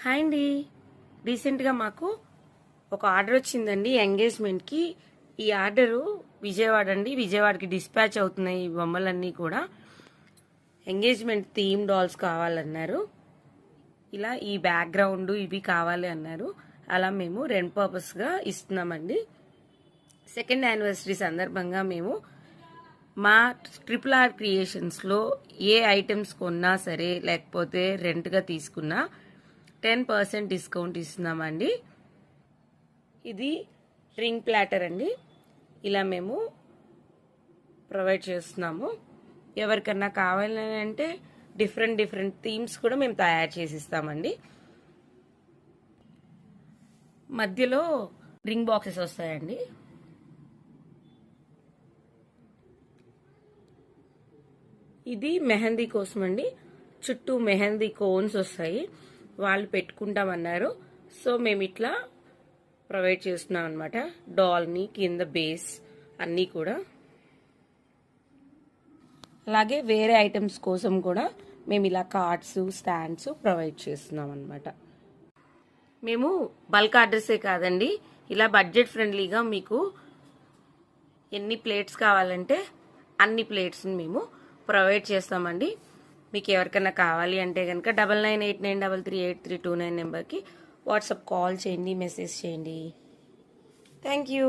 Hi అండి. రీసెంట్గా మాకు ఒక ఆర్డర్ వచ్చిందండి ఎంగేజ్మెంట్కి. ఈ ఆర్డరు విజయవాడ అండి. విజయవాడకి డిస్పాచ్ అవుతున్నాయి ఈ బొమ్మలన్నీ కూడా. ఎంగేజ్మెంట్ థీమ్ డాల్స్ కావాలన్నారు. ఇలా ఈ బ్యాక్గ్రౌండ్ ఇవి కావాలి అన్నారు. అలా మేము రెంట్ పర్పస్గా ఇస్తున్నామండి. సెకండ్ యానివర్సరీ సందర్భంగా మేము మా RRR క్రియేషన్స్లో ఏ ఐటమ్స్ కొన్నా సరే లేకపోతే రెంట్గా తీసుకున్నా 10% డిస్కౌంట్ ఇస్తున్నామండి. ఇది రింగ్ ప్లాటర్ అండి. ఇలా మేము ప్రొవైడ్ చేస్తున్నాము. ఎవరికన్నా కావాలని అంటే డిఫరెంట్ థీమ్స్ కూడా మేము తయారు చేసి ఇస్తామండి. మధ్యలో రింగ్ బాక్సెస్ వస్తాయండి. ఇది మెహందీ కోసం అండి. చుట్టూ మెహందీ కోన్స్ వస్తాయి. వాళ్ళు పెట్టుకుంటామన్నారు. సో మేము ఇట్లా ప్రొవైడ్ చేస్తున్నాం అనమాట. డాల్ని కింద బేస్ అన్నీ కూడా. అలాగే వేరే ఐటమ్స్ కోసం కూడా మేము ఇలా కార్డ్స్ స్టాండ్స్ ప్రొవైడ్ చేస్తున్నాం అనమాట. మేము బల్క్ ఆర్డర్సే కాదండి, ఇలా బడ్జెట్ ఫ్రెండ్లీగా మీకు ఎన్ని ప్లేట్స్ కావాలంటే అన్ని ప్లేట్స్ని మేము ప్రొవైడ్ చేస్తామండి. మీకు ఎవరికైనా కావాలి అంటే కనుక 9989338329 నెంబర్కి వాట్సాప్ కాల్ చేయండి, మెసేజ్ చేయండి. Thank you.